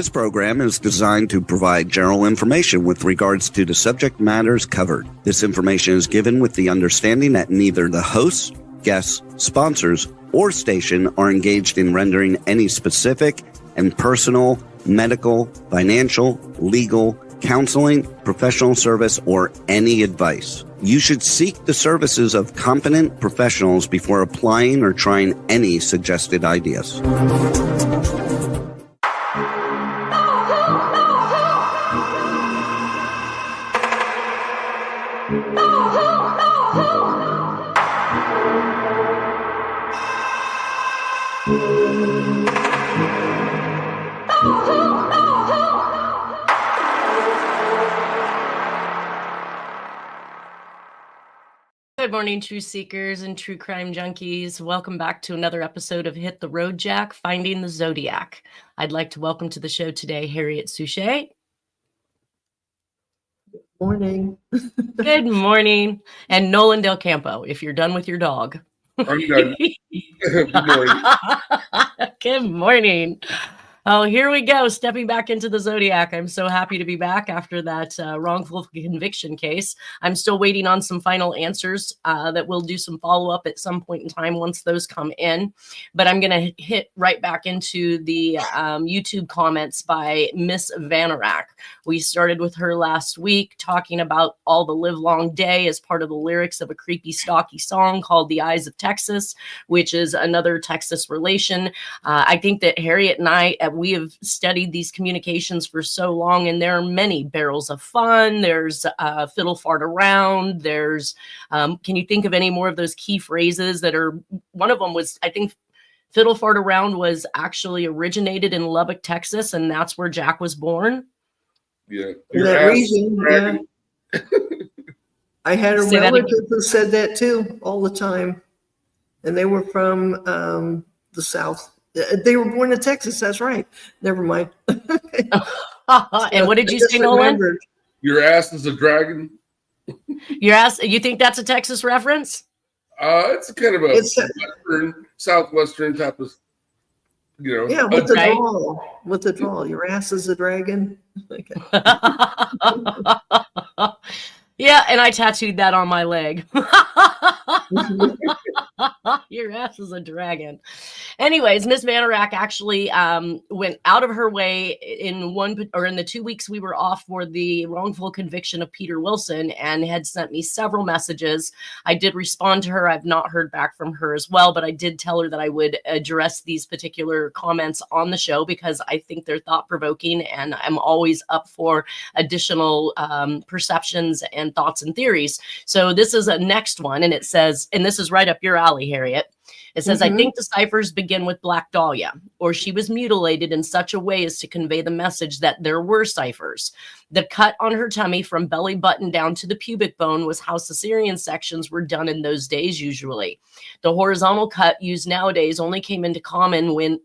This program is designed to provide general information with regards to the subject matters covered. This information is given with the understanding that neither the hosts, guests, sponsors, or station are engaged in rendering any specific and personal, medical, financial, legal, counseling, professional service, or any advice. You should seek the services of competent professionals before applying or trying any suggested ideas. Good morning, truth seekers and true crime junkies. Welcome back to another episode of Hit the Road, Jack, Finding the Zodiac. I'd like to welcome to the show today Harriet Suchet. Good morning. Good morning. And Nolan Del Campo, if you're done with your dog. I'm done. Good morning. Good morning. Oh, here we go. Stepping back into the Zodiac. I'm so happy to be back after that wrongful conviction case. I'm still waiting on some final answers that we'll do some follow-up at some point in time once those come in. But I'm going to hit right back into the YouTube comments by Miss Vanorak. We started with her last week talking about all the live long day as part of the lyrics of a creepy, stocky song called The Eyes of Texas, which is another Texas relation. I think that Harriet and I, we have studied these communications for so long, and there are many barrels of fun. There's fiddle fart around. There's, can you think of any more of those key phrases that are, one of them was, I think, fiddle fart around was actually originated in Lubbock, Texas, and that's where Jack was born. Yeah. For that reason, yeah. I had a relative who said that too all the time. And they were from the South. They were born in Texas. That's right. Never mind. And what did you say, Nolan? Your ass is a dragon. Your ass. You think that's a Texas reference? It's kind of a western, southwestern type of, Yeah, with the drawl. With the drawl. Your ass is a dragon. Okay. Yeah, and I tattooed that on my leg. Your ass is a dragon. Anyways, Miss Vanorak actually went out of her way in the 2 weeks we were off for the wrongful conviction of Peter Wilson, and had sent me several messages. I did respond to her. I've not heard back from her as well, but I did tell her that I would address these particular comments on the show because I think they're thought-provoking, and I'm always up for additional perceptions and thoughts and theories. So this is a next one, and it says, and this is right up your alley, Harriet. It says, I think the ciphers begin with Black Dahlia, or she was mutilated in such a way as to convey the message that there were ciphers. The cut on her tummy from belly button down to the pubic bone was how cesarean sections were done in those days usually. The horizontal cut used nowadays only came into common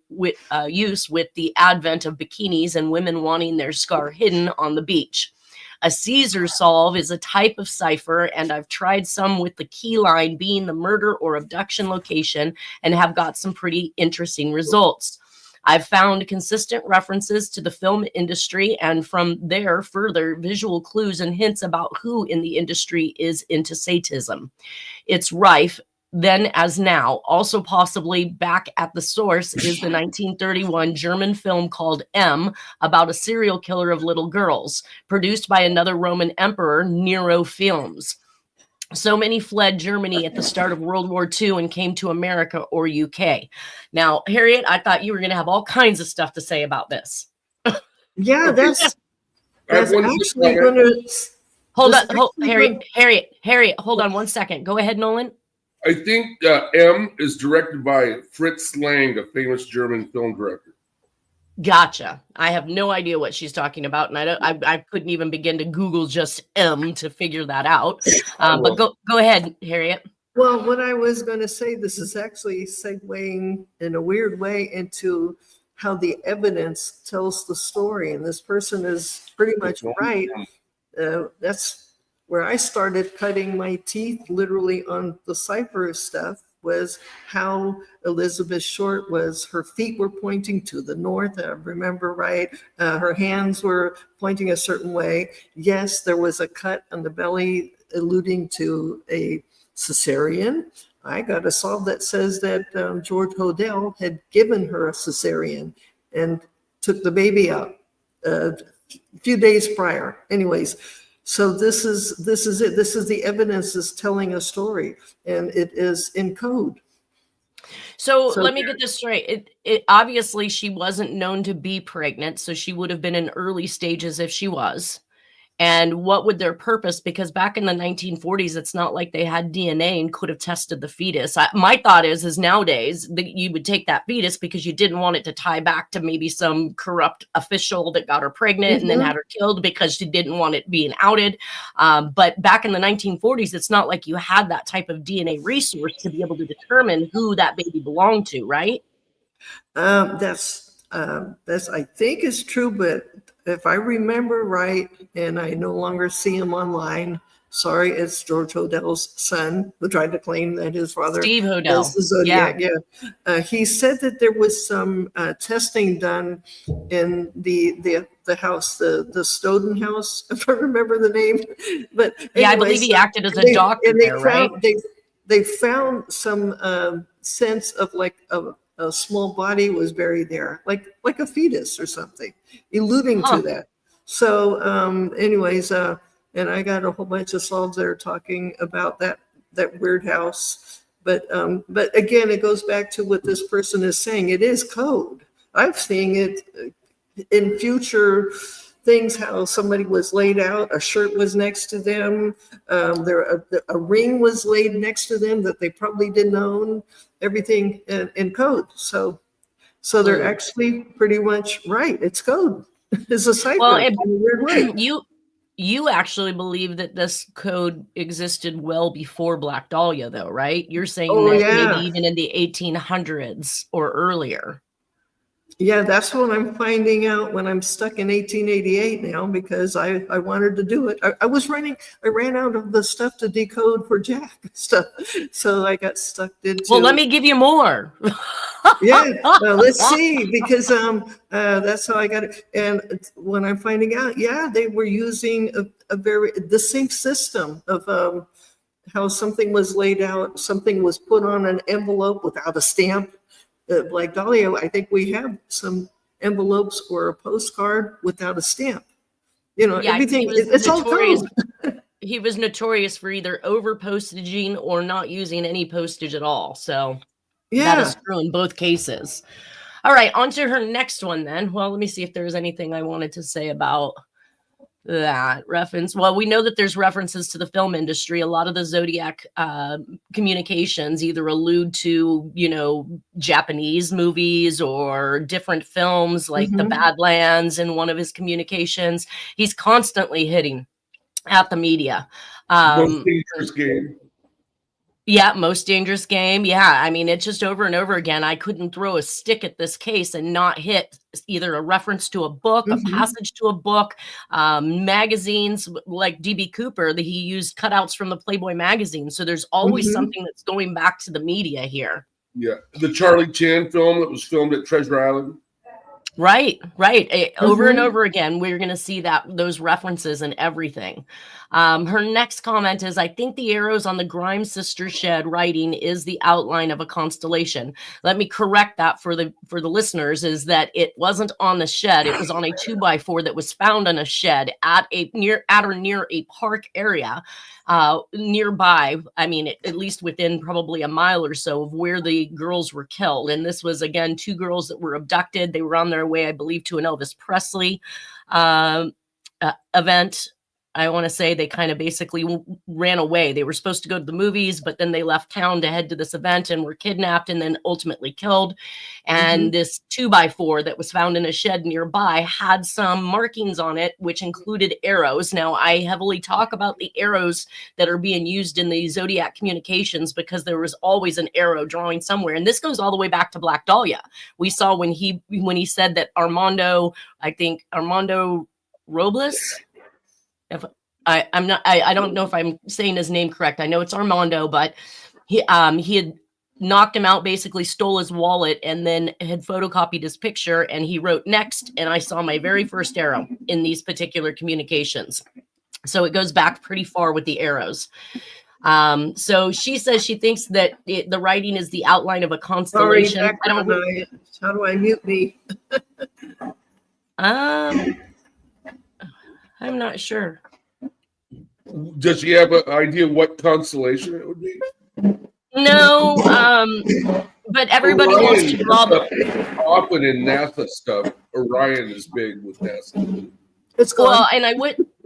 use with the advent of bikinis and women wanting their scar hidden on the beach. A Caesar solve is a type of cipher, and I've tried some with the key line being the murder or abduction location and have got some pretty interesting results. I've found consistent references to the film industry, and from there further visual clues and hints about who in the industry is into sadism. It's rife then as now. Also possibly back at the source is the 1931 German film called M, about a serial killer of little girls, produced by another Roman emperor, Nero Films. So many fled Germany at the start of World War II and came to America or UK. Now, Harriet, I thought you were going to have all kinds of stuff to say about this. Yeah, that's actually going to... Hold on, Harriet, hold on one second. Go ahead, Nolan. I think M is directed by Fritz Lang, a famous German film director. Gotcha. I have no idea what she's talking about, and I couldn't even begin to Google just M to figure that out. But go ahead, Harriet. Well, what I was going to say, this is actually segueing in a weird way into how the evidence tells the story, and this person is pretty much right. That's where I started cutting my teeth, literally on the cipher stuff, was how Elizabeth Short was, her feet were pointing to the north, I remember right. Her hands were pointing a certain way. Yes, there was a cut on the belly alluding to a cesarean. I got a solve that says that George Hodel had given her a cesarean and took the baby out a few days prior. Anyways, so this is it. This is the evidence is telling a story, and it is in code. So let me get this straight. It obviously she wasn't known to be pregnant, so she would have been in early stages if she was. And what would their purpose? Because back in the 1940s, it's not like they had DNA and could have tested the fetus. My thought is nowadays that you would take that fetus because you didn't want it to tie back to maybe some corrupt official that got her pregnant and then had her killed because she didn't want it being outed. But back in the 1940s, it's not like you had that type of DNA resource to be able to determine who that baby belonged to, right? That's I think is true, but if I remember right, and I no longer see him online, sorry, it's George Hodel's son who tried to claim that his father Steve Hodel was the Zodiac. Yeah. He said that there was some testing done in the house, the Snowden house, if I remember the name. But yeah, I believe he acted as a doctor there, right? They found some sense of like a small body was buried there, like a fetus or something, alluding to that. So anyways, and I got a whole bunch of solves that are talking about that weird house. But again, it goes back to what this person is saying. It is code. I've seen it in future things, how somebody was laid out, a shirt was next to them, a ring was laid next to them that they probably didn't own, everything in code. So they're actually pretty much right. It's code. It's a cipher. Well, in a weird way. You actually believe that this code existed well before Black Dahlia, though, right? You're saying that maybe even in the 1800s or earlier. Yeah, that's what I'm finding out when I'm stuck in 1888 now, because I wanted to do it. I ran out of the stuff to decode for Jack stuff. So I got stuck into. Well, let me give you more. Yeah, let's see, because that's how I got it. And when I'm finding out, they were using the same system of how something was laid out, something was put on an envelope without a stamp. Like Dahlia, I think we have some envelopes or a postcard without a stamp. Everything, it's all code. He was notorious for either over postaging or not using any postage at all. So that is true in both cases. All right, on to her next one then. Well, let me see if there's anything I wanted to say about that reference. Well, we know that there's references to the film industry. A lot of the Zodiac communications either allude to, Japanese movies or different films like The Badlands. In one of his communications, he's constantly hitting at the media. Most Dangerous Game. Yeah, Most Dangerous Game. Yeah, I mean, it's just over and over again. I couldn't throw a stick at this case and not hit either a reference to a book, a passage to a book, magazines like D.B. Cooper, that he used cutouts from the Playboy magazine. So there's always something that's going back to the media here. Yeah, the Charlie Chan film that was filmed at Treasure Island. Right. Over and over again, we're going to see those references and everything. Her next comment is, I think the arrows on the Grimes sister shed writing is the outline of a constellation. Let me correct that for the listeners, is that it wasn't on the shed. It was on a 2x4 that was found on a shed at or near a park area nearby. I mean, at least within probably a mile or so of where the girls were killed. And this was, again, 2 girls that were abducted. They were on their way, I believe, to an Elvis Presley event. I want to say they kind of basically ran away. They were supposed to go to the movies, but then they left town to head to this event and were kidnapped and then ultimately killed. And this 2x4 that was found in a shed nearby had some markings on it, which included arrows. Now, I heavily talk about the arrows that are being used in the Zodiac communications because there was always an arrow drawing somewhere. And this goes all the way back to Black Dahlia. We saw when he said that Armando Robles, I don't know if I'm saying his name correct. I know it's Armando, but he had knocked him out, basically stole his wallet, and then had photocopied his picture, and he wrote next, and I saw my very first arrow in these particular communications. So it goes back pretty far with the arrows. So she says she thinks that the writing is the outline of a constellation. Sorry, how do I mute me? I'm not sure. Does she have an idea what constellation it would be? No, but everybody wants to draw often in NASA stuff. Orion is big with NASA. It's gone. Well, and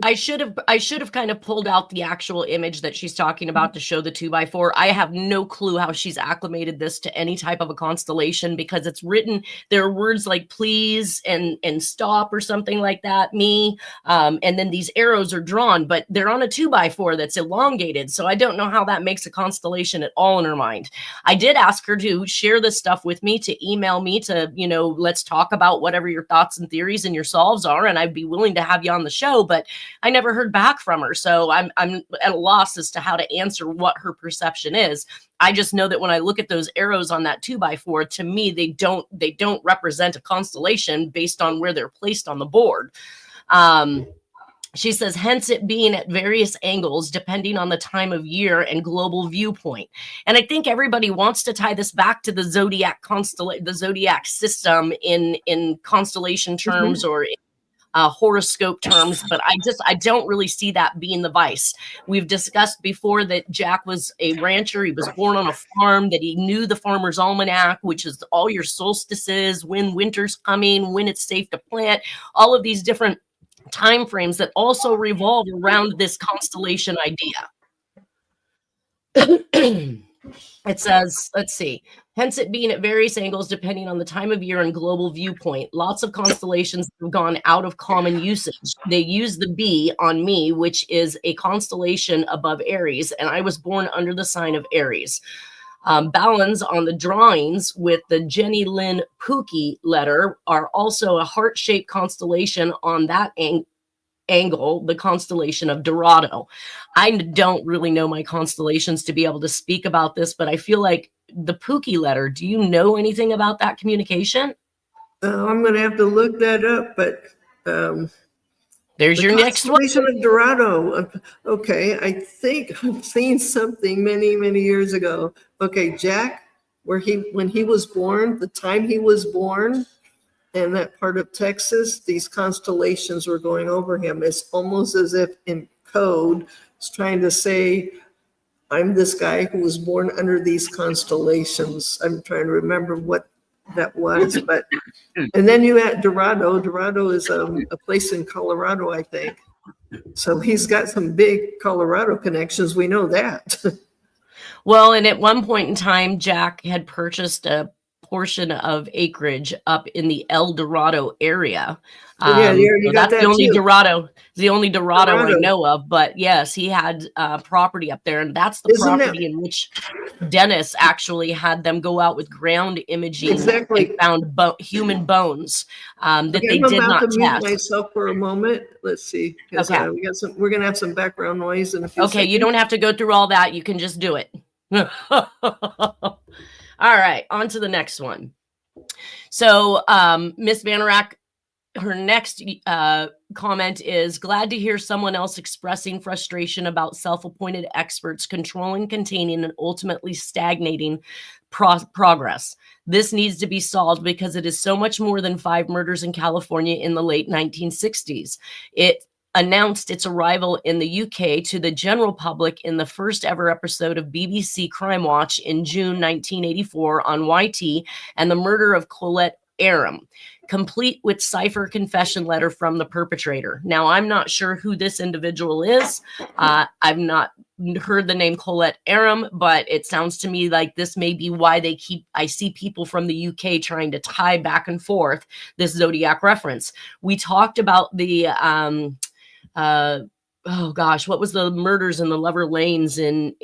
I should have kind of pulled out the actual image that she's talking about to show the 2x4. I have no clue how she's acclimated this to any type of a constellation, because it's written, there are words like please and stop or something like that, me, and then these arrows are drawn, but they're on a 2x4 that's elongated. So I don't know how that makes a constellation at all in her mind. I did ask her to share this stuff with me, to email me, to, let's talk about whatever your thoughts and theories and your solves are, and I'd be willing to have you on the show, but I never heard back from her. So I'm at a loss as to how to answer what her perception is. I just know that when I look at those arrows on that 2x4, to me, they don't represent a constellation based on where they're placed on the board. She says, hence it being at various angles, depending on the time of year and global viewpoint. And I think everybody wants to tie this back to the Zodiac the Zodiac system in constellation terms, or horoscope terms, but I don't really see that being the vice. We've discussed before that Jack was a rancher. He was born on a farm, that he knew the Farmer's Almanac, which is all your solstices, when winter's coming, when it's safe to plant, all of these different time frames that also revolve around this constellation idea. It says, let's see, hence it being at various angles depending on the time of year and global viewpoint. Lots of constellations have gone out of common usage. They use the B on me, which is a constellation above Aries, and I was born under the sign of Aries. Balance on the drawings with the Jenny Lynn Pookie letter are also a heart-shaped constellation on that angle, the constellation of Dorado. I don't really know my constellations to be able to speak about this, but I feel like the Pookie letter, do you know anything about that communication? I'm going to have to look that up, but there's your next one. Constellation of Dorado. Okay, I think I've seen something many, many years ago. Okay, Jack, when he was born, the time he was born, in that part of Texas, these constellations were going over him. It's almost as if in code, it's trying to say, I'm this guy who was born under these constellations. I'm trying to remember what that was, but, and then you had Dorado. Dorado is a place in Colorado, I think. So he's got some big Colorado connections. We know that. Well, and at one point in time, Jack had purchased a portion of acreage up in the El Dorado area. Yeah, so that's the only Dorado I know of. But yes, he had property up there, and that's the property in which Dennis actually had them go out with ground imaging and found human bones that they did not test. Mute myself for a moment. Let's see. Okay, we're gonna have some background noise in a few seconds. You don't have to go through all that. You can just do it. All right, on to the next one. So Miss Vanerack, her next comment is, glad to hear someone else expressing frustration about self-appointed experts controlling, containing, and ultimately stagnating progress. This needs to be solved because it is so much more than 5 murders in California in the late 1960s. It announced its arrival in the UK to the general public in the first ever episode of BBC Crime Watch in June 1984 on YT, and the murder of Colette Aram, complete with cipher confession letter from the perpetrator. Now, I'm not sure who this individual is. I've not heard the name Colette Aram, but it sounds to me like this may be why I see people from the UK trying to tie back and forth this Zodiac reference. We talked about the what was the murders in the Lover Lanes in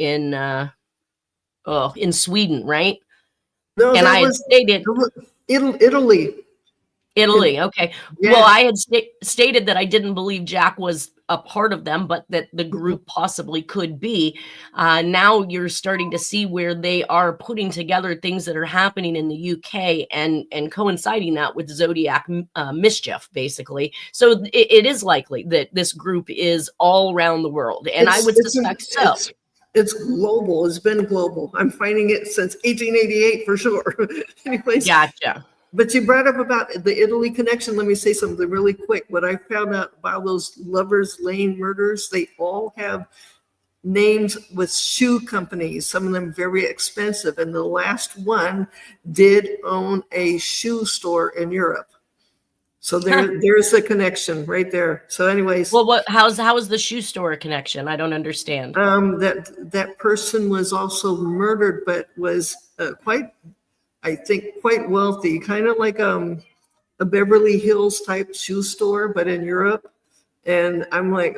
Sweden, right? No, and I was stated Italy. Italy. Okay. Yeah. Well, I had stated that I didn't believe Jack was a part of them, but that the group possibly could be. Now you're starting to see where they are putting together things that are happening in the UK and coinciding that with Zodiac mischief, basically. So it is likely that this group is all around the world, and I would suspect so. It's global. It's been global. I'm finding it since 1888 for sure. Anyways. Gotcha. But you brought up about the Italy connection. Let me say something really quick. What I found out about those Lovers Lane murders, they all have names with shoe companies, some of them very expensive. And the last one did own a shoe store in Europe. So there's the connection right there. So anyways. Well, how is the shoe store a connection? I don't understand. That person was also murdered, but was quite wealthy, kind of like a Beverly Hills type shoe store, but in Europe. And I'm like,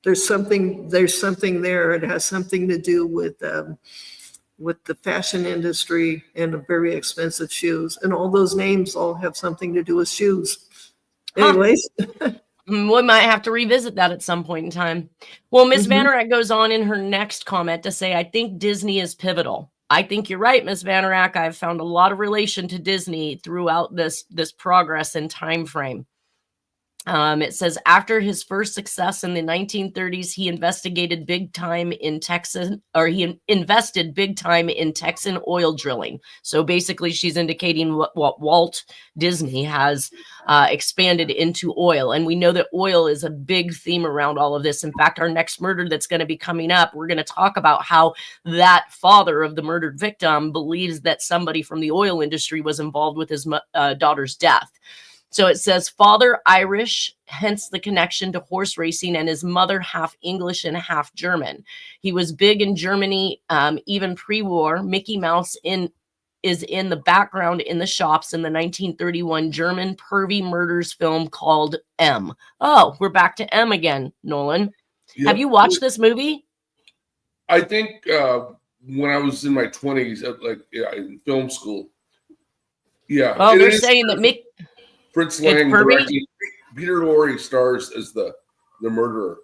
there's something there. It has something to do with the fashion industry and the very expensive shoes. And all those names all have something to do with shoes. Anyways. We might have to revisit that at some point in time. Well, Miss Vanerack goes on in her next comment to say, I think Disney is pivotal. I think you're right, Ms. Vanerack. I've found a lot of relation to Disney throughout this progress and time frame. It says after his first success in the 1930s, he investigated big time in Texas, or he invested big time in Texan oil drilling. So basically, she's indicating what Walt Disney has expanded into oil. And we know that oil is a big theme around all of this. In fact, our next murder that's going to be coming up, we're going to talk about how that father of the murdered victim believes that somebody from the oil industry was involved with his daughter's death. So it says father Irish, hence the connection to horse racing, and his mother half English and half German. He was big in Germany, even pre-war. Mickey Mouse is in the background in the shops in the 1931 German pervy murders film called M. Oh, we're back to M again, Nolan. Yep. Have you watched this movie? I think when I was in my 20s, in film school. Yeah. Oh, they're saying that Mick. Fritz Lang directed. Peter Lorre stars as the murderer.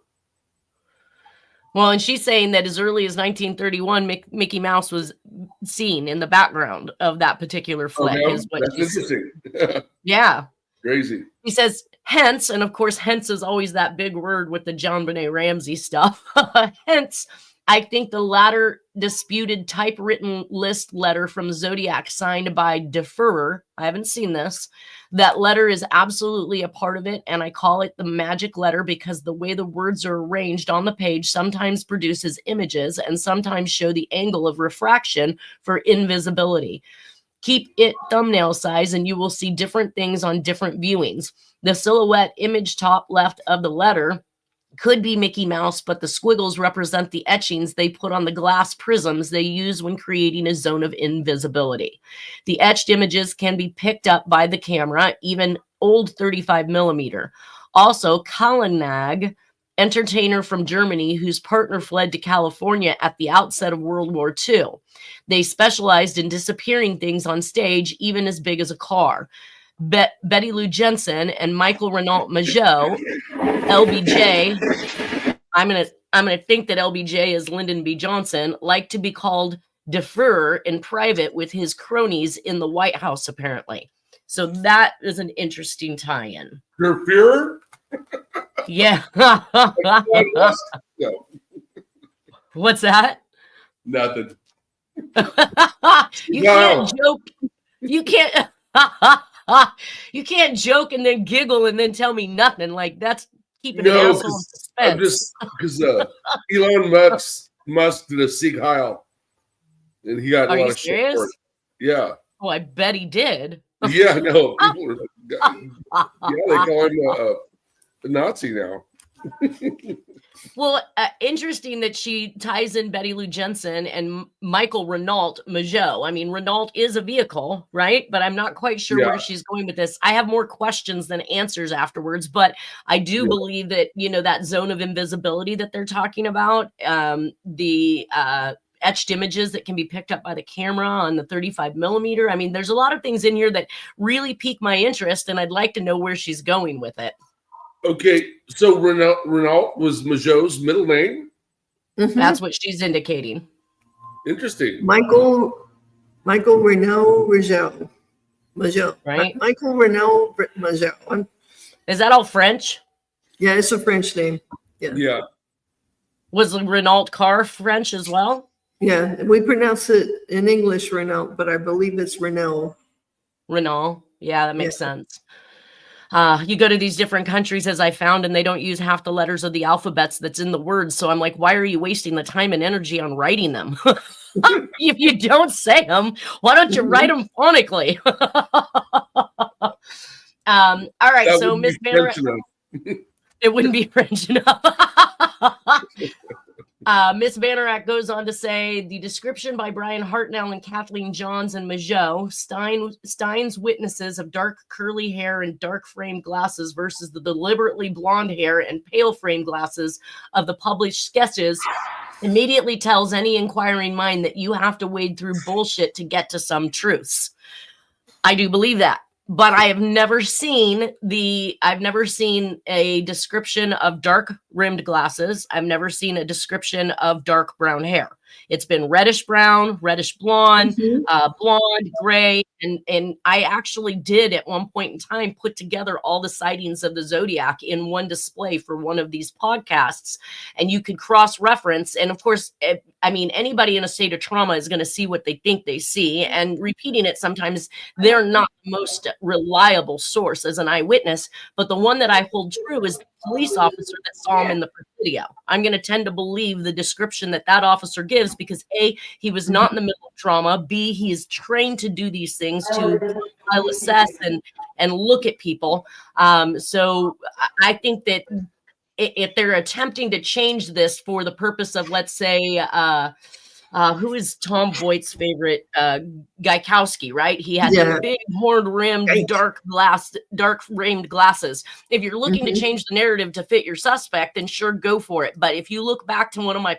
Well, and she's saying that as early as 1931, Mickey Mouse was seen in the background of that particular flick. Okay. That's interesting. Yeah. Crazy. He says, hence, and of course, hence is always that big word with the JonBenet Ramsey stuff. Hence, I think the latter disputed typewritten list letter from Zodiac signed by Deferrer. I haven't seen this. That letter is absolutely a part of it, and I call it the magic letter because the way the words are arranged on the page sometimes produces images and sometimes show the angle of refraction for invisibility. Keep it thumbnail size and you will see different things on different viewings. The silhouette image top left of the letter could be Mickey Mouse, but the squiggles represent the etchings they put on the glass prisms they use when creating a zone of invisibility. The etched images can be picked up by the camera, even old 35 millimeter. Also, Kallenag, entertainer from Germany whose partner fled to California at the outset of World War II. They specialized in disappearing things on stage, even as big as a car. Betty Lou Jensen and Michael Renault Mageau, LBJ, I'm gonna think that LBJ is Lyndon B. Johnson, like to be called Deferrer in private with his cronies in the White House, apparently. So that is an interesting tie-in. Deferrer? Yeah. What's that? Nothing. You can't joke. You can't. You can't joke and then giggle and then tell me nothing. Like that's keeping an asshole in suspense. I'm just because Elon Musk did a Sieg Heil, and he got a lot of shit for it. Yeah. Oh, I bet he did. Yeah, no. People they call him a Nazi now. Well, interesting that she ties in Betty Lou Jensen and Michael Renault Mageau. I mean, Renault is a vehicle, right? But I'm not quite sure where she's going with this. I have more questions than answers afterwards, but I do believe that, that zone of invisibility that they're talking about, the etched images that can be picked up by the camera on the 35 millimeter. I mean, there's a lot of things in here that really pique my interest, and I'd like to know where she's going with it. Okay, so Renault was Majot's middle name? Mm-hmm. That's what she's indicating. Interesting. Michael Renault Majot. Right? Michael Renault Majot. Is that all French? Yeah, it's a French name. Yeah. Was the Renault car French as well? Yeah, we pronounce it in English Renault, but I believe it's Renault. Renault. Yeah, that makes sense. You go to these different countries, as I found, and they don't use half the letters of the alphabets that's in the words. So I'm like, why are you wasting the time and energy on writing them? If you don't say them, why don't you write them phonically? All right, That so Miss Banner, it wouldn't be French enough. Miss Bannerack goes on to say, the description by Brian Hartnell and Kathleen Johns and Majot, Stein's witnesses of dark curly hair and dark framed glasses versus the deliberately blonde hair and pale framed glasses of the published sketches immediately tells any inquiring mind that you have to wade through bullshit to get to some truths. I do believe that. But I have never seen a description of dark rimmed glasses. I've never seen a description of dark brown hair. It's been reddish brown, reddish blonde, blonde, gray. And I actually did at one point in time put together all the sightings of the Zodiac in one display for one of these podcasts. And you could cross-reference. And of course, I mean, anybody in a state of trauma is going to see what they think they see. And repeating it, sometimes they're not the most reliable source as an eyewitness. But the one that I hold true is the police officer that saw him in the video. I'm going to tend to believe the description that officer gives because A, he was not in the middle of trauma. B, he is trained to do these things, to assess and look at people. So I think that if they're attempting to change this for the purpose of, let's say, who is Tom Voight's favorite? Gaikowski, right? He had the big horn-rimmed, dark framed glasses. If you're looking to change the narrative to fit your suspect, then sure, go for it. But if you look back to one of my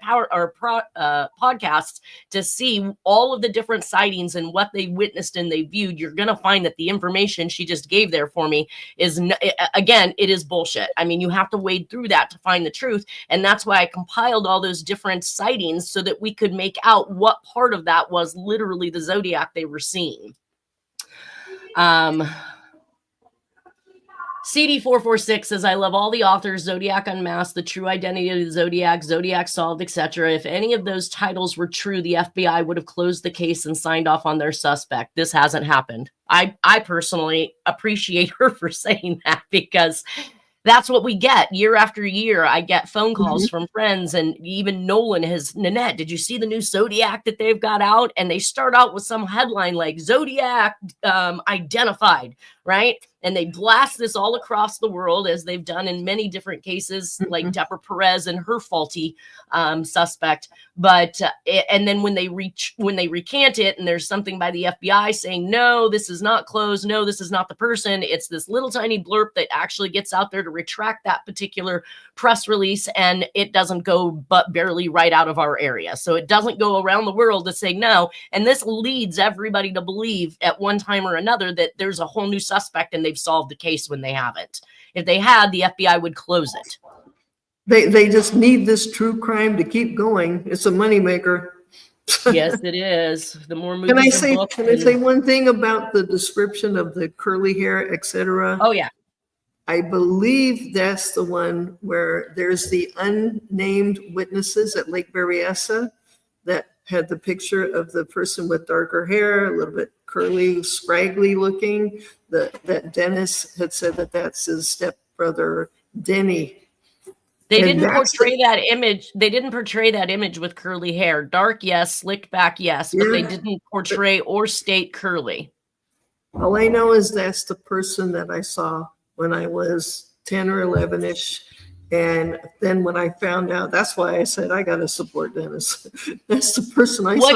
podcasts to see all of the different sightings and what they witnessed and they viewed, you're going to find that the information she just gave there for me is, again, it is bullshit. I mean, you have to wade through that to find the truth. And that's why I compiled all those different sightings so that we could make out what part of that was literally the Zodiac they were seeing. CD446 says, I love all the authors, Zodiac Unmasked, The True Identity of the Zodiac, Zodiac Solved, etc. If any of those titles were true, the FBI would have closed the case and signed off on their suspect. This hasn't happened. I personally appreciate her for saying that, because that's what we get year after year. I get phone calls from friends, and even Nolan Nanette, did you see the new Zodiac that they've got out? And they start out with some headline like Zodiac identified, right? And they blast this all across the world, as they've done in many different cases, like Deborah Perez and her faulty suspect. But and then when they recant it, and there's something by the FBI saying, no, this is not closed, no, this is not the person, it's this little tiny blurb that actually gets out there to retract that particular press release, and it doesn't go but barely right out of our area. So it doesn't go around the world to say no. And this leads everybody to believe at one time or another that there's a whole new suspect and they've solved the case when they haven't. If they had, the FBI would close it. They just need this true crime to keep going. It's a moneymaker. Yes, it is. The more movies. Can I say one thing about the description of the curly hair, etc.? Oh yeah. I believe that's the one where there's the unnamed witnesses at Lake Berryessa that had the picture of the person with darker hair, a little bit curly, scraggly looking. That Dennis had said that that's his stepbrother, Denny. They didn't portray that image. They didn't portray that image with curly hair. Dark, yes. Slicked back, yes. But they didn't portray or state curly. All I know is that's the person that I saw when I was 10 or 11-ish. And then when I found out, that's why I said I got to support Dennis. That's the person I saw.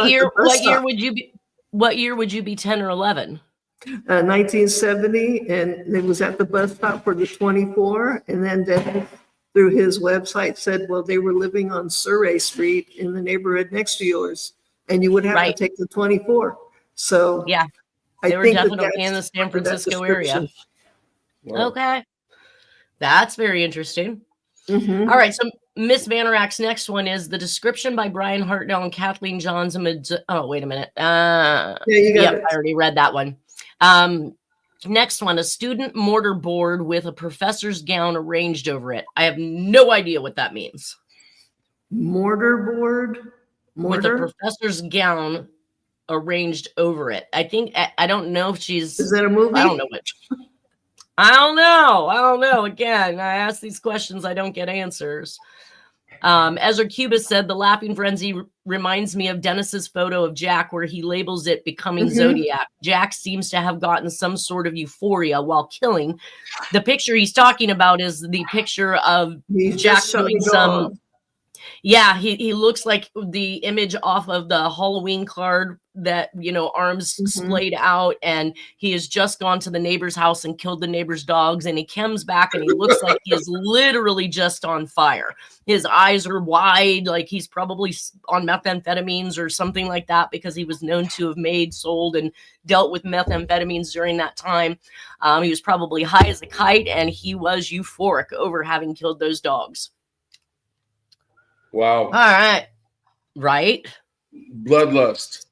What year would you be 10 or 11? 1970, and it was at the bus stop for the 24. And then Dennis, through his website, said, well, they were living on Surrey Street in the neighborhood next to yours. and you would have Right. to take the 24. So Yeah, I they were think definitely in the San Francisco area. Wow. Okay. That's very interesting. Mm-hmm. All right. So Miss Vanorak's next one is the description by Brian Hartnell and Kathleen Johns. Oh, wait a minute. Yeah, you got it. I already read that one. Next one, a student mortar board with a professor's gown arranged over it. I have no idea what that means. Mortar board? Mortar? With a professor's gown arranged over it. I think, I don't know if she's... Is that a movie? I don't know which. I don't know. Again, I ask these questions, I don't get answers. Ezra Cubis said the laughing frenzy reminds me of Dennis's photo of Jack where he labels it becoming Zodiac. Jack seems to have gotten some sort of euphoria while killing. The picture he's talking about is the picture of Jack doing some... Yeah, he looks like the image off of the Halloween card that, arms splayed out, and he has just gone to the neighbor's house and killed the neighbor's dogs, and he comes back and he looks like he is literally just on fire. His eyes are wide, like he's probably on methamphetamines or something like that, because he was known to have made, sold, and dealt with methamphetamines during that time. He was probably high as a kite, and he was euphoric over having killed those dogs. Wow. All right. Right. Bloodlust.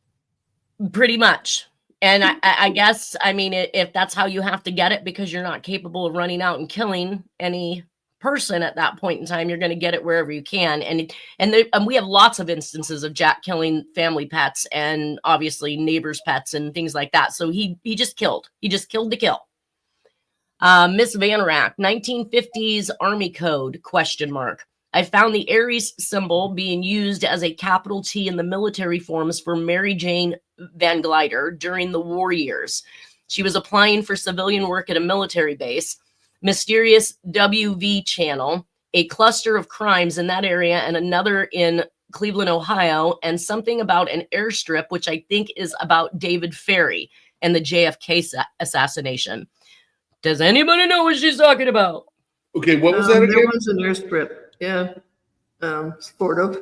Pretty much. And I guess, if that's how you have to get it because you're not capable of running out and killing any person at that point in time, you're going to get it wherever you can. And we have lots of instances of Jack killing family pets and obviously neighbors' pets and things like that. So he just killed. He just killed to kill. Miss Vanorak, 1950s Army Code, ? I found the Aries symbol being used as a capital T in the military forms for Mary Jane Van Glider during the war years. She was applying for civilian work at a military base. Mysterious WV channel, a cluster of crimes in that area and another in Cleveland, Ohio, and something about an airstrip, which I think is about David Ferry and the JFK assassination. Does anybody know what she's talking about? Okay, what was that again? There was an airstrip. Yeah, sort of.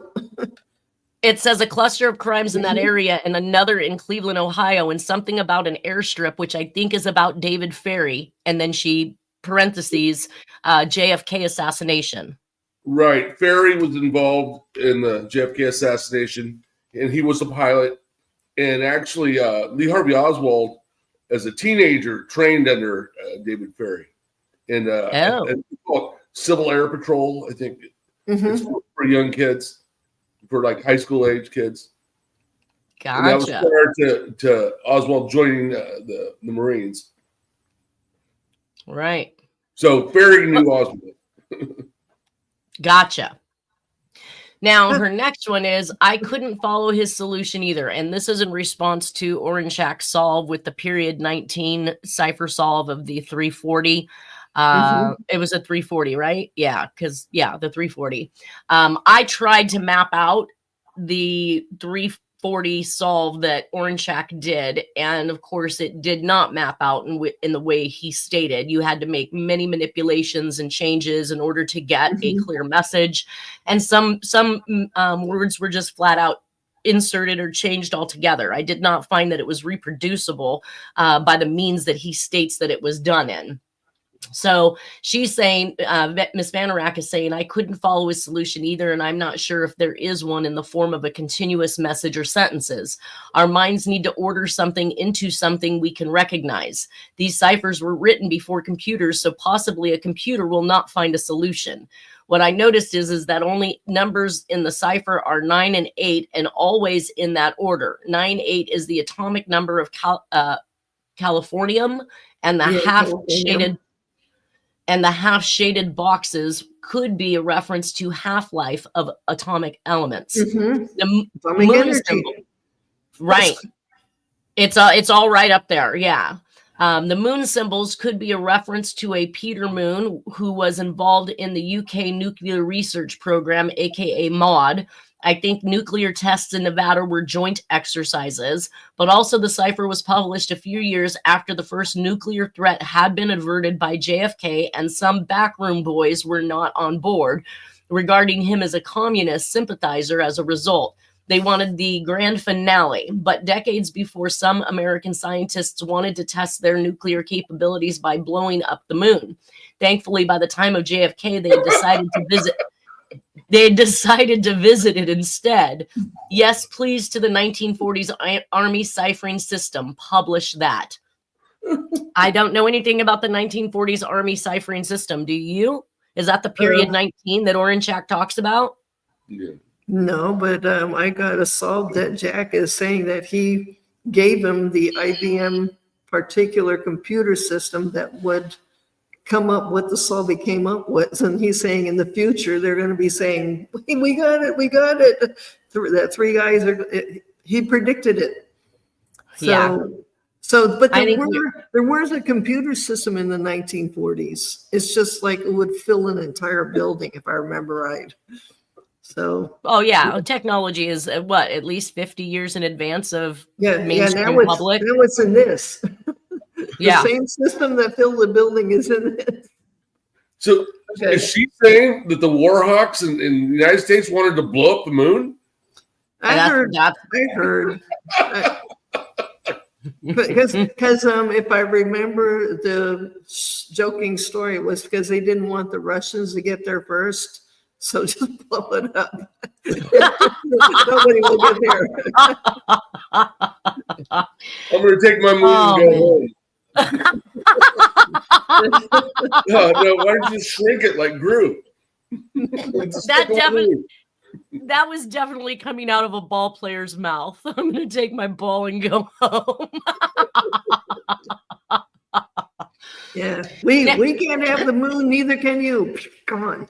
It says a cluster of crimes in that area and another in Cleveland, Ohio, and something about an airstrip, which I think is about David Ferry. And then she parentheses JFK assassination. Right. Ferry was involved in the JFK assassination, and he was a pilot. And actually, Lee Harvey Oswald, as a teenager, trained under David Ferry. And Civil Air Patrol, I think. It's for young kids, for like high school age kids. Gotcha. And that was prior to Oswald joining the Marines. Right. So Ferry knew Oswald. Gotcha. Now, her next one is, I couldn't follow his solution either. And this is in response to Orange Shack's solve with the period 19 cipher solve of the 340. It was a 340, right? Yeah, because the 340. I tried to map out the 340 solve that Orange Shack did, and of course it did not map out in the way he stated. You had to make many manipulations and changes in order to get a clear message, and some words were just flat out inserted or changed altogether. I did not find that it was reproducible by the means that he states that it was done in. So she's saying, Miss Vanorak is saying, I couldn't follow his solution either, and I'm not sure if there is one in the form of a continuous message or sentences. Our minds need to order something into something we can recognize. These ciphers were written before computers, so possibly a computer will not find a solution. What I noticed is that only numbers in the cipher are 9 and 8, and always in that order. 9-8 is the atomic number of californium, and the half shaded boxes could be a reference to half-life of atomic elements. The moon symbol, right? It's all right up there. Yeah. The moon symbols could be a reference to a Peter Moon who was involved in the UK nuclear research program, aka MAUD. I think nuclear tests in Nevada were joint exercises, but also the cipher was published a few years after the first nuclear threat had been averted by JFK, and some backroom boys were not on board, regarding him as a communist sympathizer as a result. They wanted the grand finale, but decades before, some American scientists wanted to test their nuclear capabilities by blowing up the moon. Thankfully, by the time of JFK, they had decided to visit. They decided to visit it instead. Yes, please, to the 1940s Army ciphering system. Publish that. I don't know anything about the 1940s Army ciphering system. Do you? Is that the period 19 that Orange Jack talks about? Yeah. No, but I got a solved that Jack is saying that he gave him the IBM particular computer system that would come up with the solve he came up with. And he's saying in the future, they're going to be saying, we got it, we got it. That three guys he predicted it. So, Yeah. But there was a computer system in the 1940s. It's just like it would fill an entire building, if I remember right. So. Oh yeah, technology is what, at least 50 years in advance of mainstream public. Now it's in this. Yeah. The same system that filled the building is in it. So is she saying that the Warhawks in the United States wanted to blow up the moon? I heard. Because if I remember the joking story, it was because they didn't want the Russians to get there first. So just blow it up. Nobody will get there. I'm going to take my moon and go home. No, why don't you shrink it like Groot? That was definitely coming out of a ball player's mouth. I'm going to take my ball and go home. Yeah, we can't have the moon, neither can you. Come on.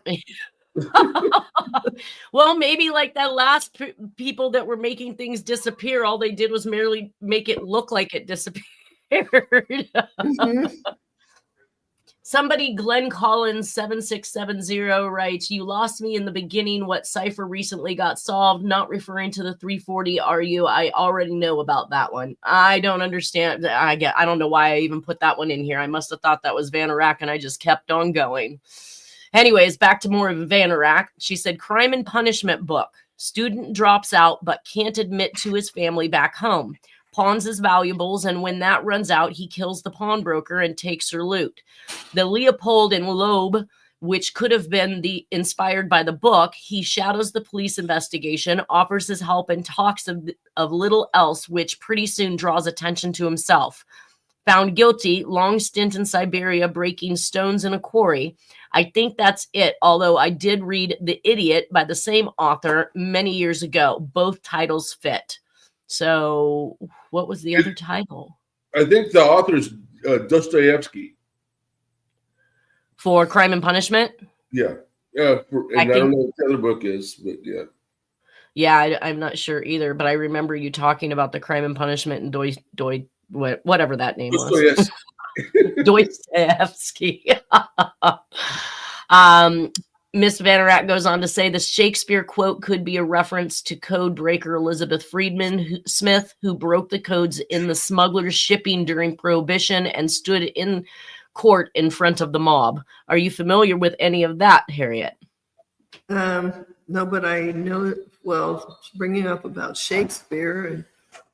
Well, maybe like that last people that were making things disappear, all they did was merely make it look like it disappeared. Mm-hmm. Somebody, Glenn Collins 7670 writes, "You lost me in the beginning. What cipher recently got solved? Not referring to the 340, are you? I already know about that one. I don't understand. I don't know why I even put that one in here. I must have thought that was Van Iraq, and I just kept on going." Anyways, back to more of Van Iraq. She said, "Crime and Punishment book. Student drops out but can't admit to his family back home. Pawns his valuables, and when that runs out, he kills the pawnbroker and takes her loot. The Leopold and Loeb, which could have been inspired by the book, he shadows the police investigation, offers his help, and talks of little else, which pretty soon draws attention to himself. Found guilty, long stint in Siberia breaking stones in a quarry. I think that's it, although I did read The Idiot by the same author many years ago. Both titles fit." So what was the other title? I think the author is Dostoevsky. For Crime and Punishment? Yeah. I don't know what the other book is, but yeah. Yeah, I'm not sure either, but I remember you talking about the Crime and Punishment and whatever that name was. Dostoevsky. Miss Van Iraq goes on to say the Shakespeare quote could be a reference to code breaker Elizabeth Friedman Smith, who broke the codes in the smuggler's shipping during Prohibition and stood in court in front of the mob. Are you familiar with any of that, Harriet? No, but I know, well, bringing up about Shakespeare, and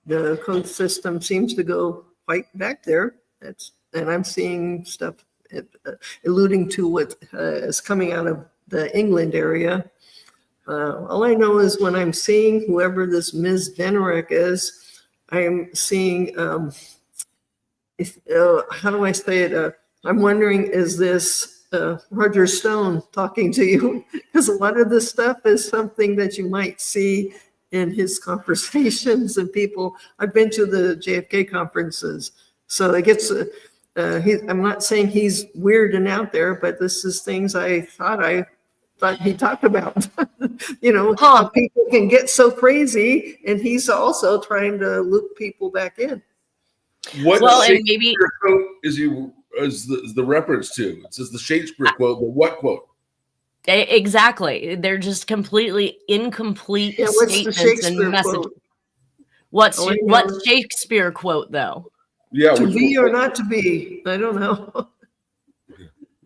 the code system seems to go quite back there. And I'm seeing stuff alluding to what is coming out of the England area. All I know is when I'm seeing whoever this Ms. Venerick is, I'm seeing, how do I say it? I'm wondering, is this Roger Stone talking to you? Because a lot of this stuff is something that you might see in his conversations and people. I've been to the JFK conferences, so it gets, I'm not saying he's weird and out there, but this is things I thought he talked about. How people can get so crazy, and he's also trying to loop people back in. What and maybe quote is the reference to? It says the Shakespeare quote, but what quote? Exactly. They're just completely incomplete statements and messages. What's Shakespeare quote though? Yeah, to be or not to be? I don't know.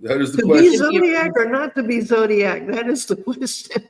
That is the question. To be Zodiac or not to be Zodiac? That is the question.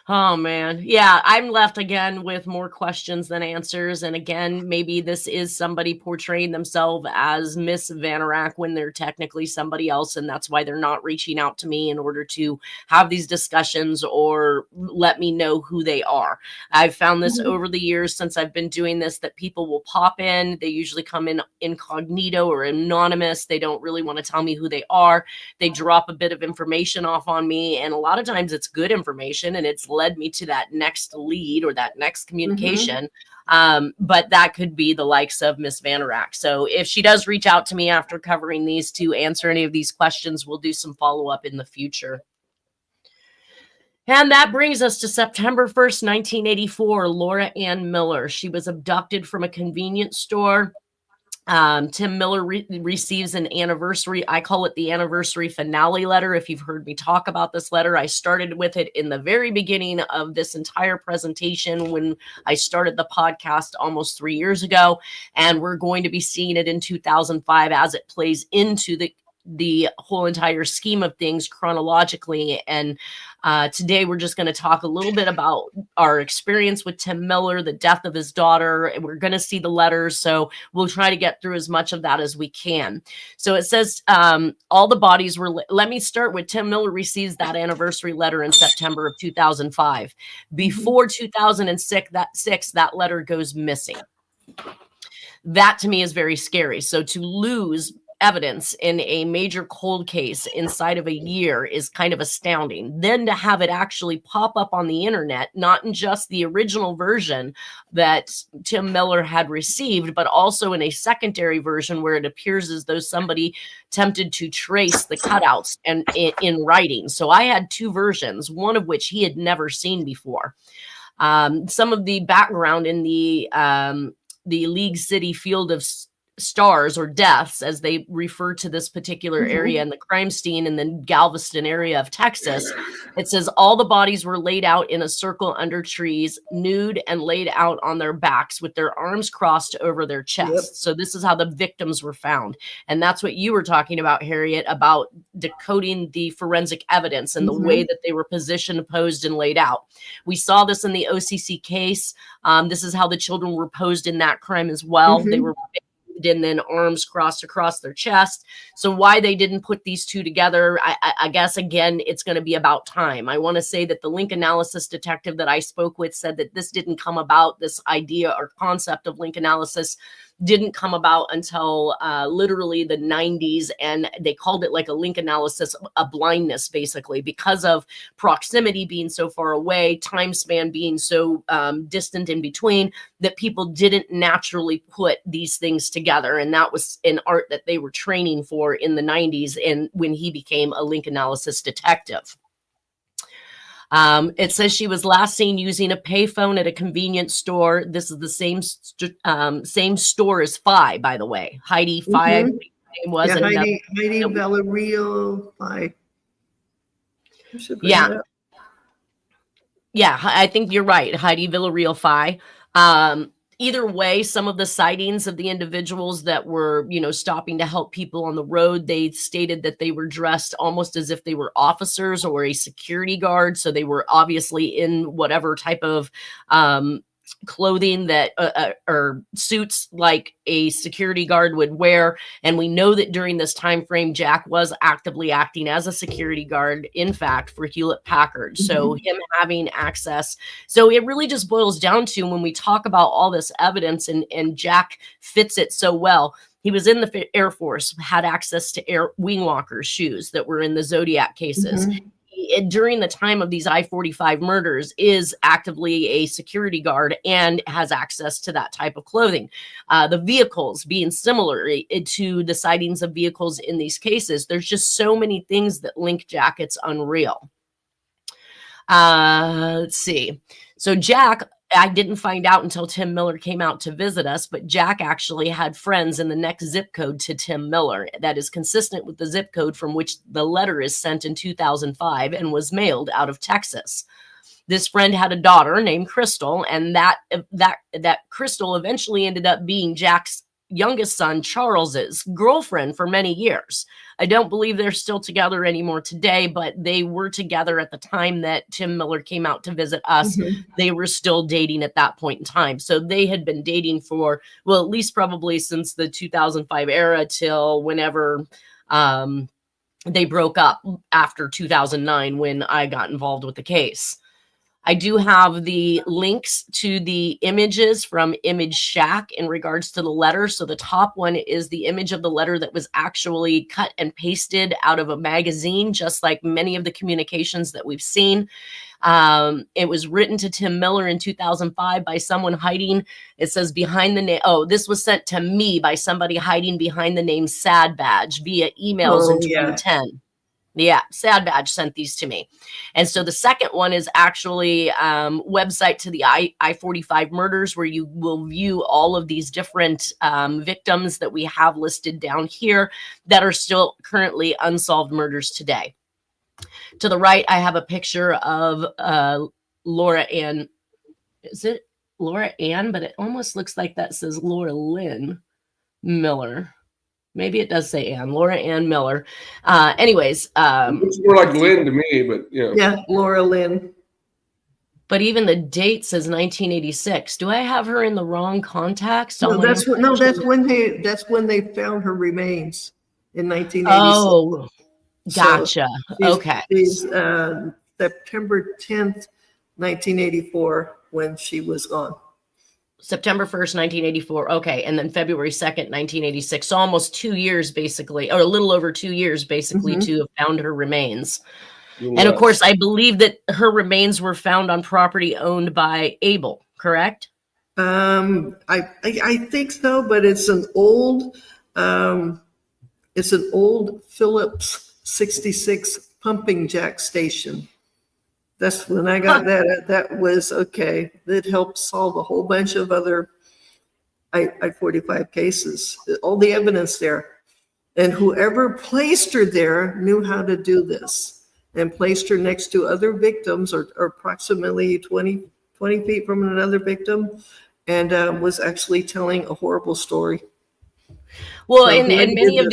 Oh man. Yeah, I'm left again with more questions than answers. And again, maybe this is somebody portraying themselves as Miss Vanorak when they're technically somebody else. And that's why they're not reaching out to me in order to have these discussions or let me know who they are. I've found this over the years since I've been doing this, that people will pop in. They usually come in incognito or anonymous. They don't really want to tell me who they are. They drop a bit of information off on me. And a lot of times it's good information and it's led me to that next lead or that next communication. But that could be the likes of Miss Vanorak. So if she does reach out to me after covering these to answer any of these questions, we'll do some follow-up in the future. And that brings us to September 1st, 1984, Laura Ann Miller. She was abducted from a convenience store. Tim Miller receives an anniversary. I call it the anniversary finale letter. If you've heard me talk about this letter, I started with it in the very beginning of this entire presentation when I started the podcast almost 3 years ago. And we're going to be seeing it in 2005 as it plays into the whole entire scheme of things chronologically. And today we're just going to talk a little bit about our experience with Tim Miller, the death of his daughter, and we're going to see the letters. So we'll try to get through as much of that as we can. So it says all the bodies were, let me start with Tim Miller receives that anniversary letter in September of 2005. Before 2006, that letter goes missing. That to me is very scary. So to lose evidence in a major cold case inside of a year is kind of astounding. Then to have it actually pop up on the internet, not in just the original version that Tim Miller had received, but also in a secondary version where it appears as though somebody attempted to trace the cutouts and in writing. So I had two versions, one of which he had never seen before. Some of the background in the League City field of stars or deaths, as they refer to this particular area in the crime scene in the Galveston area of Texas. It says all the bodies were laid out in a circle under trees, nude and laid out on their backs with their arms crossed over their chests. So this is how the victims were found. And that's what you were talking about, Harriet, about decoding the forensic evidence and the way that they were positioned, posed, and laid out. We saw this in the OCC case. This is how the children were posed in that crime as well. They were and then arms crossed across their chest. So why they didn't put these two together, I guess, again, it's going to be about time. I want to say that the link analysis detective that I spoke with said that this didn't come about, this idea or concept of link analysis didn't come about until literally the 90s. And they called it like a link analysis, a blindness, basically, because of proximity being so far away, time span being so distant in between, that people didn't naturally put these things together. And that was an art that they were training for in the 90s and when he became a link analysis detective. It says she was last seen using a payphone at a convenience store. This is the same store as Phi, by the way. Heidi Phi, name was. Yeah, Heidi Villarreal Phi. Yeah. Yeah, I think you're right. Heidi Villarreal Phi. Either way, some of the sightings of the individuals that were, stopping to help people on the road, they stated that they were dressed almost as if they were officers or a security guard. So they were obviously in whatever type of clothing that or suits like a security guard would wear. And we know that during this time frame, Jack was actively acting as a security guard, in fact, for Hewlett Packard. So him having access. So it really just boils down to, when we talk about all this evidence, and Jack fits it so well. He was in the Air Force, had access to air wing walkers shoes that were in the Zodiac cases. During the time of these I-45 murders, is actively a security guard and has access to that type of clothing. The vehicles being similar to the sightings of vehicles in these cases. There's just so many things that link Jack. It's unreal. Let's see. So Jack, I didn't find out until Tim Miller came out to visit us, but Jack actually had friends in the next zip code to Tim Miller that is consistent with the zip code from which the letter is sent in 2005 and was mailed out of Texas. This friend had a daughter named Crystal, and that Crystal eventually ended up being Jack's youngest son, Charles's girlfriend for many years. I don't believe they're still together anymore today, but they were together at the time that Tim Miller came out to visit us. They were still dating at that point in time. So they had been dating for, well, at least probably since the 2005 era till whenever they broke up after 2009 when I got involved with the case. I do have the links to the images from Image Shack in regards to the letter. So the top one is the image of the letter that was actually cut and pasted out of a magazine, just like many of the communications that we've seen. It was written to Tim Miller in 2005 by someone hiding. It says behind the name. Oh, this was sent to me by somebody hiding behind the name Sad Badge via emails in 2010. Yeah, Sad Badge sent these to me. And so the second one is actually website to the I-45 murders, where you will view all of these different victims that we have listed down here that are still currently unsolved murders today. To the right, I have a picture of Laura Ann. Is it Laura Ann? But it almost looks like that says Laura Lynn Miller. Maybe it does say Ann, Laura Ann Miller. Anyways. It's more like Lynn to me, but yeah. Yeah, Laura Lynn. But even the date says 1986. Do I have her in the wrong context? No, that's when they found her remains in 1986. Oh, gotcha. So okay. She's September 10th, 1984, when she was gone. September 1st, 1984. Okay. And then February 2nd, 1986. So almost 2 years, basically, or a little over 2 years, basically, to have found her remains. And of course, I believe that her remains were found on property owned by Abel, correct? I think so, but it's an old Phillips 66 pumping jack station. That's when I got that. That was okay. That helped solve a whole bunch of other I-45 cases. All the evidence there. And whoever placed her there knew how to do this and placed her next to other victims or approximately 20 feet from another victim and was actually telling a horrible story. Well, so and many of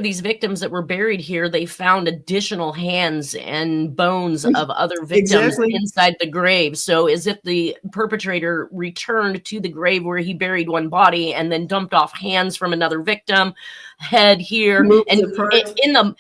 these victims that were buried here, they found additional hands and bones of other victims inside the grave. So as if the perpetrator returned to the grave where he buried one body and then dumped off hands from another victim, head here. And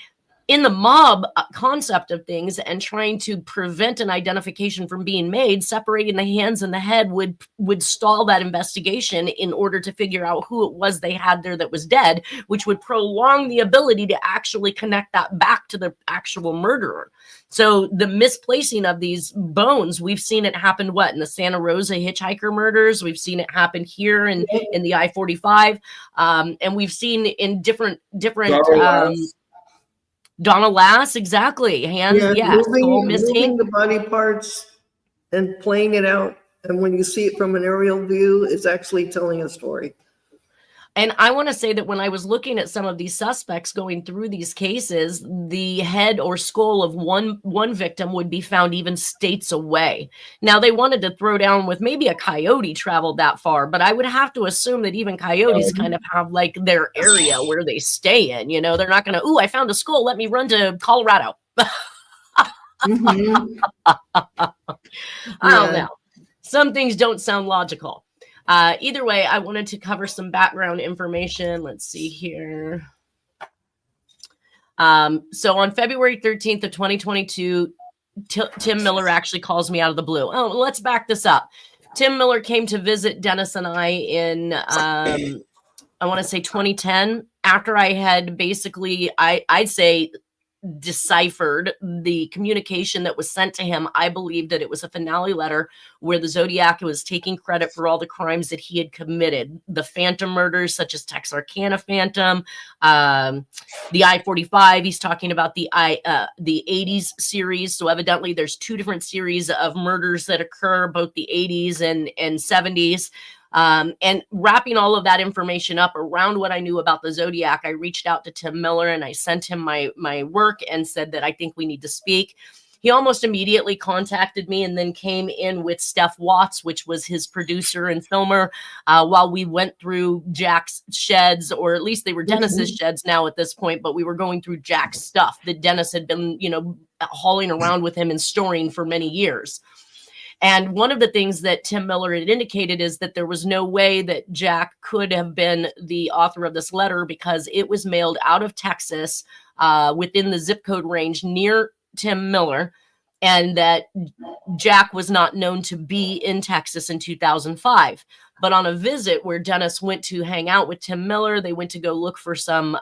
in the mob concept of things and trying to prevent an identification from being made, separating the hands and the head would stall that investigation in order to figure out who it was they had there that was dead, which would prolong the ability to actually connect that back to the actual murderer. So the misplacing of these bones, we've seen it happen, in the Santa Rosa hitchhiker murders. We've seen it happen here in the I-45. And we've seen in different Donna Lass, exactly. Hands, moving the body parts and playing it out. And when you see it from an aerial view, it's actually telling a story. And I want to say that when I was looking at some of these suspects going through these cases, the head or skull of one victim would be found even states away. Now, they wanted to throw down with maybe a coyote traveled that far, but I would have to assume that even coyotes kind of have like their area where they stay in. You know, they're not going to, I found a skull, let me run to Colorado. I don't know. Some things don't sound logical. Either way, I wanted to cover some background information. Let's see here. So on February 13th of 2022, Tim Miller actually calls me out of the blue. Oh, let's back this up. Tim Miller came to visit Dennis and I in, I want to say 2010, after I had basically, I'd say, deciphered the communication that was sent to him. I believe that it was a finale letter where the Zodiac was taking credit for all the crimes that he had committed. The Phantom murders, such as Texarkana Phantom, the I-45. He's talking about the 80s series. So evidently there's two different series of murders that occur, both the 80s and 70s. And wrapping all of that information up around what I knew about the Zodiac, I reached out to Tim Miller and I sent him my work and said that I think we need to speak. he almost immediately contacted me and then came in with Steph Watts, which was his producer and filmer, while we went through Jack's sheds, or at least they were Dennis's sheds now at this point, but we were going through Jack's stuff that Dennis had been, you know, hauling around with him and storing for many years. And one of the things that Tim Miller had indicated is that there was no way that Jack could have been the author of this letter because it was mailed out of Texas within the zip code range near Tim Miller, and that Jack was not known to be in Texas in 2005. But on a visit where Dennis went to hang out with Tim Miller, they went to go look for some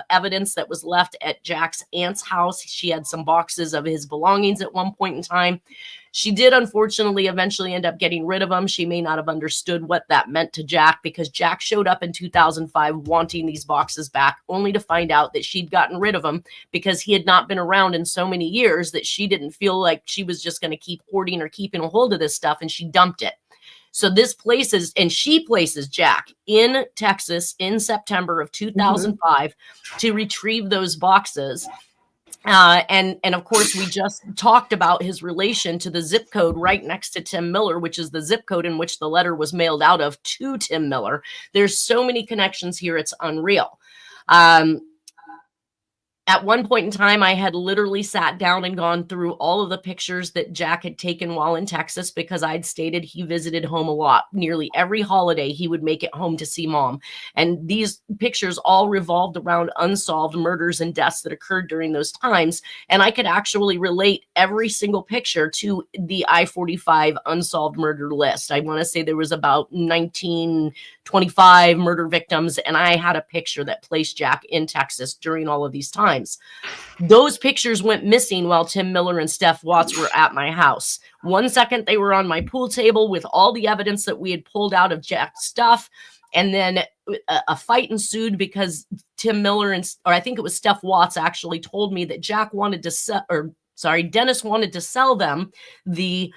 evidence that was left at Jack's aunt's house. She had some boxes of his belongings at one point in time. She did, unfortunately, eventually end up getting rid of them. She may not have understood what that meant to Jack, because Jack showed up in 2005 wanting these boxes back, only to find out that she'd gotten rid of them because he had not been around in so many years that she didn't feel like she was just going to keep hoarding or keeping a hold of this stuff, and she dumped it. So this places, and she places Jack in Texas in September of 2005 to retrieve those boxes. And of course, we just talked about his relation to the zip code right next to Tim Miller, which is the zip code in which the letter was mailed out of to Tim Miller. There's so many connections here, it's unreal. At one point in time, I had literally sat down and gone through all of the pictures that Jack had taken while in Texas, because I'd stated he visited home a lot. Nearly every holiday, he would make it home to see mom. And these pictures all revolved around unsolved murders and deaths that occurred during those times. And I could actually relate every single picture to the I-45 unsolved murder list. I want to say there was about 1925 murder victims, and I had a picture that placed Jack in Texas during all of these times. Those pictures went missing while Tim Miller and Steph Watts were at my house. One second they were on my pool table with all the evidence that we had pulled out of Jack's stuff, and then a fight ensued because Tim Miller or I think it was Steph Watts actually told me that Dennis wanted to sell them the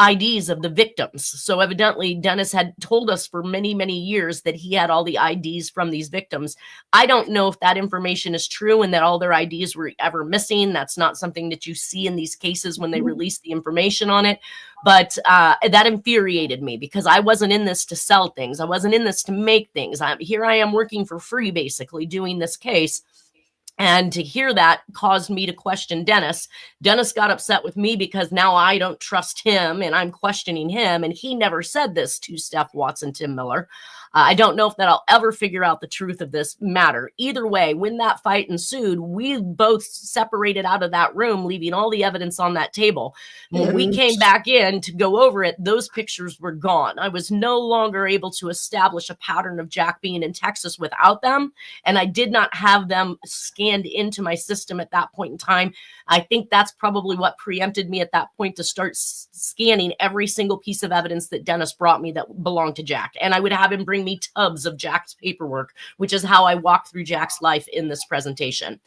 IDs of the victims. So evidently Dennis had told us for many, many years that he had all the IDs from these victims. I don't know if that information is true and that all their IDs were ever missing. That's not something that you see in these cases when they release the information on it. But that infuriated me, because I wasn't in this to sell things. I wasn't in this to make things. Here I am working for free, basically, doing this case. And to hear that caused me to question Dennis. Dennis got upset with me because now I don't trust him and I'm questioning him. And he never said this to Steph Watts and Tim Miller. I don't know if that I'll ever figure out the truth of this matter. Either way, when that fight ensued, we both separated out of that room, leaving all the evidence on that table. When we came back in to go over it, those pictures were gone. I was no longer able to establish a pattern of Jack being in Texas without them. And I did not have them scanned into my system at that point in time. I think that's probably what preempted me at that point to start scanning every single piece of evidence that Dennis brought me that belonged to Jack. And I would have him bring me tubs of Jack's paperwork, which is how I walk through Jack's life in this presentation.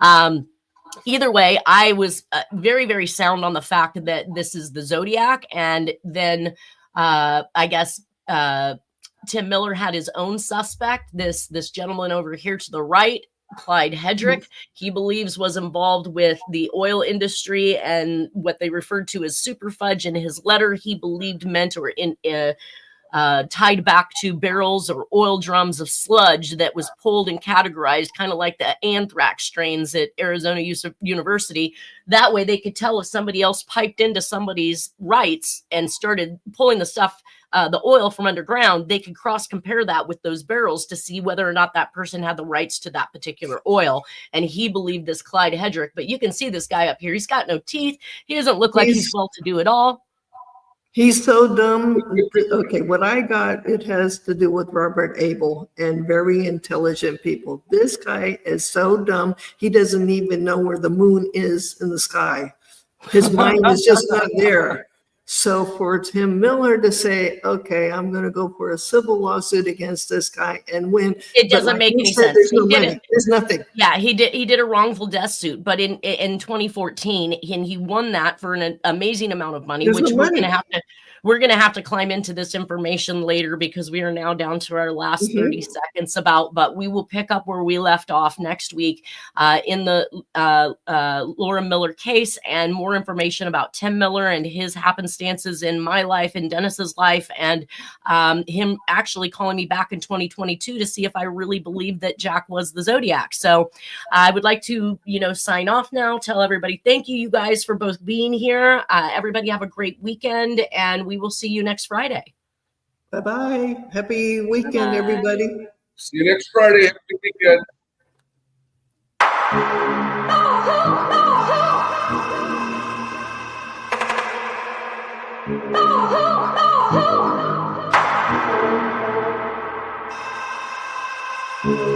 Either way, I was very, very sound on the fact that this is the Zodiac. And then I guess Tim Miller had his own suspect, this gentleman over here to the right, Clyde Hedrick. He believes was involved with the oil industry and what they referred to as super fudge. In his letter, he believed meant or tied back to barrels or oil drums of sludge that was pulled and categorized, kind of like the anthrax strains at Arizona University. That way they could tell if somebody else piped into somebody's rights and started pulling the stuff, the oil from underground. They could cross compare that with those barrels to see whether or not that person had the rights to that particular oil. And he believed this Clyde Hedrick, but you can see this guy up here. He's got no teeth. He doesn't look like he's well-to-do at all. He's so dumb. Okay, what I got, it has to do with Robert Abel and very intelligent people. This guy is so dumb, he doesn't even know where the moon is in the sky. His mind is just not there. So for Tim Miller to say, okay, I'm going to go for a civil lawsuit against this guy and win. It doesn't make any sense. There's no money. There's nothing. Yeah, he did a wrongful death suit, but in 2014, and he won that for an amazing amount of money, which we're gonna have to climb into this information later because we are now down to our last 30 seconds but we will pick up where we left off next week in the Laura Miller case, and more information about Tim Miller and his happenstances in my life and Dennis's life, and him actually calling me back in 2022 to see if I really believed that Jack was the Zodiac. So I would like to, sign off now, tell everybody thank you guys for both being here. Everybody have a great weekend, and we will see you next Friday. Bye-bye. Happy weekend, everybody. See you next Friday. Happy weekend. Oh,